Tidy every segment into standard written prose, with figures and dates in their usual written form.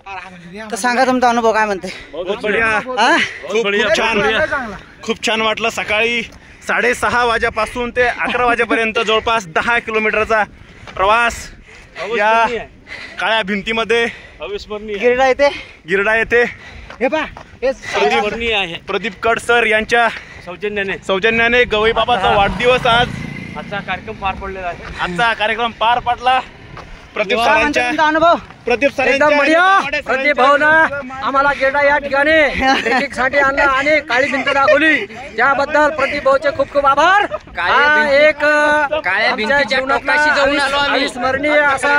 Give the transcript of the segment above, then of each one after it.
तर सांगा तुमचा अनुभव काय म्हणते? खूप छान वाटलं. सकाळी 6:30 वाजेपासून ते 11 वाजेपर्यंत जवळपास 10 किलोमीटरचा प्रवास या काळ्या भिंतीमध्ये गिरडा येथे प्रदीप कड सर यांच्या सौजन्याने गवई बाबाचा वाढदिवस आजचा कार्यक्रम पार पडला. प्रदीप भाऊना आम्हाला गिरडा या ठिकाणी ट्रेकिंग साठी आणला आणि काळी भिंत दाखवली, त्याबद्दल प्रदीप भाऊचे खूप खूप आभार. एक काळ्या जीवनातला अविस्मरणीय असा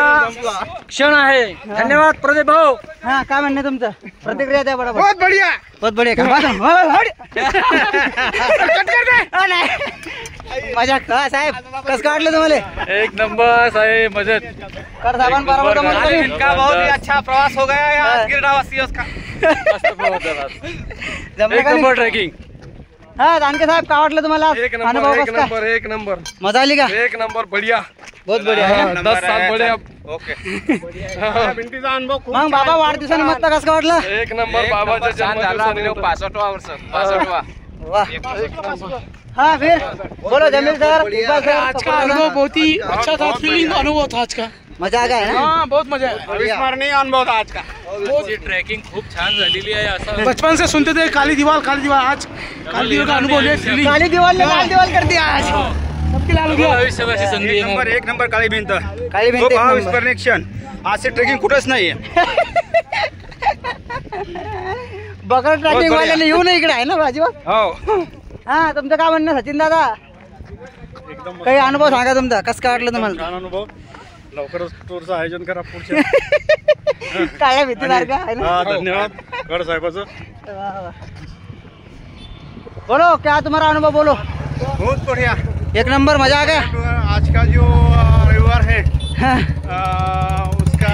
क्षण आहे. धन्यवाद प्रदीप भाऊ. हा, काय म्हणणे तुमचं? प्रतिक्रिया द्या. बरोबर, बहुत बढ़िया मजा का साहेब? कसं काढलं तुम्हाला? एक नंबर साहेब, मजेत. कर साहेबांबरोबर इनका बहुत ही अच्छा प्रवास हो गया है गिरडा वासियों का. एक नंबर ट्रेकिंग. हा, दानके साहेब काय वाटलं तुम्हाला? एक नंबर मजा आली का? एक नंबर बढ़िया, बहुत बढ़िया. 10 साल बढ़िया. ओके. भिंतीचा अनुभव खूप मग बाबा वाढदिवसानिमित्त कसं वाटलं? एक नंबर बाबाचा जन्मदिवस 65वा वर्ष. 65वा. वाह. हाँ, फिर बोलो जमील सर. आज का अनुभव बहुत ही अच्छा था. फीलिंग अनुभव था आज का. मजा आ गया है ना? हाँ, बहुत मजा है. अविस्मरणीय अनुभव था आज का. ट्रॅकिंग खूप छान झालेली आहे. असं बचपन से सुनते थे काली दीवार आज काली दीवार का अनुभव ले. काली दीवार ने लाल दीवार कर दिया आज. सबके लाल हो गया. संधी एक नंबर काळी भिंत. काली भिंत खूप एक नंबर. अविस्मरणीय क्षण. असे ट्रेकिंग कुठंच नाहीये. बगर ट्रॅकिंग वाल्याने येऊ नये इकडे आहे ना अजिबात. हो. हा, तुमचं काय म्हणणं सचिन दादा? काही अनुभव सांगा तुमचा, कसं काय वाटलं तुम्हाला? छान अनुभव. लवकरच टूरचं आयोजन करा पुढच्या. काळ्या भीतीसारखं आहे ना. धन्यवाद गड साहेबाचं. बोलो, क्या तुम्हारा अनुभव बोलो? बहुत बढ़िया. एक नंबर, मजा आ गया. आज का जो रविवार है हाँ. उसका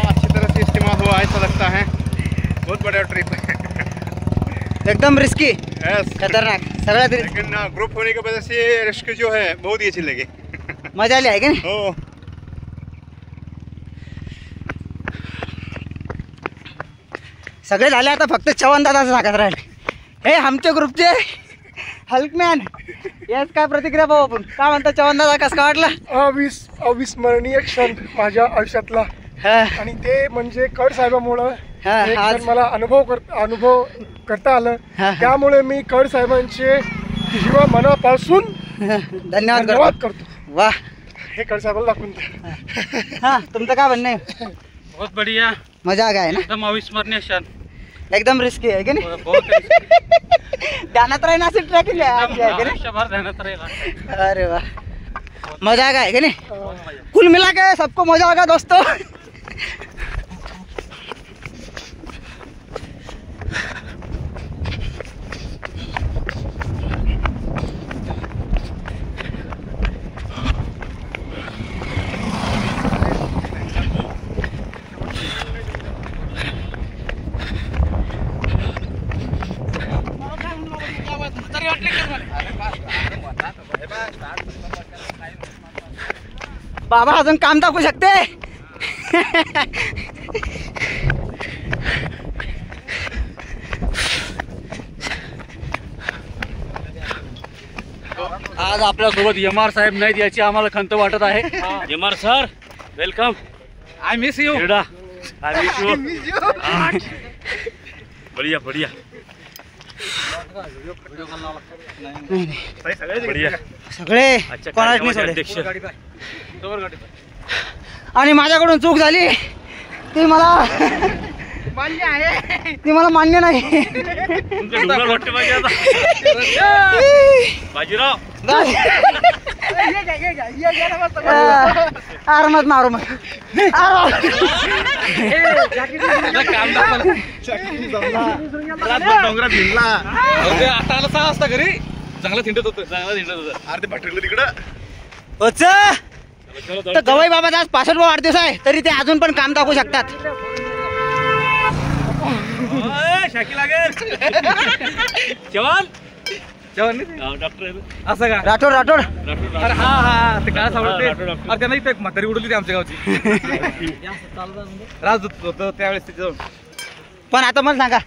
अच्छी तरह से इस्तेमाल हुआ ऐसा लगता है. बहुत बढ़िया ट्रिप है. एकदम रिस्की, यस. खतरनाक सगळ्यात. लेकिन ग्रुप होने की वजह से रिस्क जो है बहुत ही अच्छी लगी. मजा आली आहे की नाही? हो. सगळे झाले, आता फक्त चव्हाण दादाचं सांगत राहिले. हे आमच्या ग्रुपचे हल्कमॅन. याच काय प्रतिक्रिया पाहू आपण. काय म्हणता चव्हाण दादा, कसं काय वाटलं? अविस्मरणीय क्षण माझ्या आयुष्यातला. हा, आणि ते म्हणजे कड साहेबांमुळं हा, एक आज क्षण मला अनुभव करता आलं. हा. त्यामुळे मी कड साहेबांचे जीवा मनापासून धन्यवाद करतो. वाह. हे कड साहेबाला दाखवून द्या. हा, तुमचं काय म्हणणं आहे? बहुत बढ़िया, मजा आ गया है ना? एकदम अविस्मरणीय क्षण. एकदम रिस्की आहे की नाही? बहुत ध्यानात राहील अशी ट्रॅकिंग आहे की नाही? आयुष्यभर ध्यानात राहील. अरे वाह, मजा आ गया है कि नहीं? कुल मिला के सबको मजा आ गया दोस्तों. बाबा अजून काम दाखवू शकते. आज आपल्यासोबत एम.आर. साहेब नाहीत, याची आम्हाला खंत वाटत आहे. MR. Sir, welcome. I miss you. I miss you. बढ़िया बढ़िया बढ़िया. सगळे कोणाच नाही सोडले. आणि माझ्याकडून चूक झाली, ती मला मान्य आहे. ती मला मान्य नाही. बाजीराव आरामात मारू मग. डोंगरात भिंडला. आता आला 6 वाजता घरी. चांगला थिंडत होतं. अर्धे पाठवलं तिकडं. तर गवई बाबाचा आज 65वा वाढदिवस आहे, तरी ते अजून पण काम दाखवू शकतात. शाकी लागेल. जवान डॉक्टर असं का? राठोड राठोड. अरे हा हा, ते काय सावडते. अरे नाही, ते म्हातारी उडवली ती आमच्या गावची. राजदूत होतं त्यावेळेस त्याच्याजवळ. पण आता मला सांगा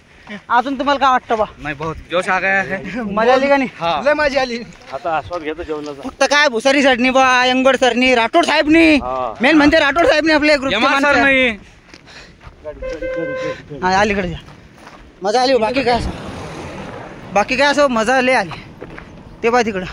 अजून तुम्हाला काय वाटतं बा? नाही बहुत जोश आ गया है. मजा आली का नाही? लय माझी आली. आता आस्वाद घेतो जेवणाचा. फक्त काय भुसारी सरनी बा, यंगोड सरनी, राठोड साहेबनी, मेन म्हणजे राठोड साहेबनी आपल्या ग्रुपचे नाही अलीकडे जा. मजा आली. बाकी काय असं मजा लय आली ते बा तिकडं.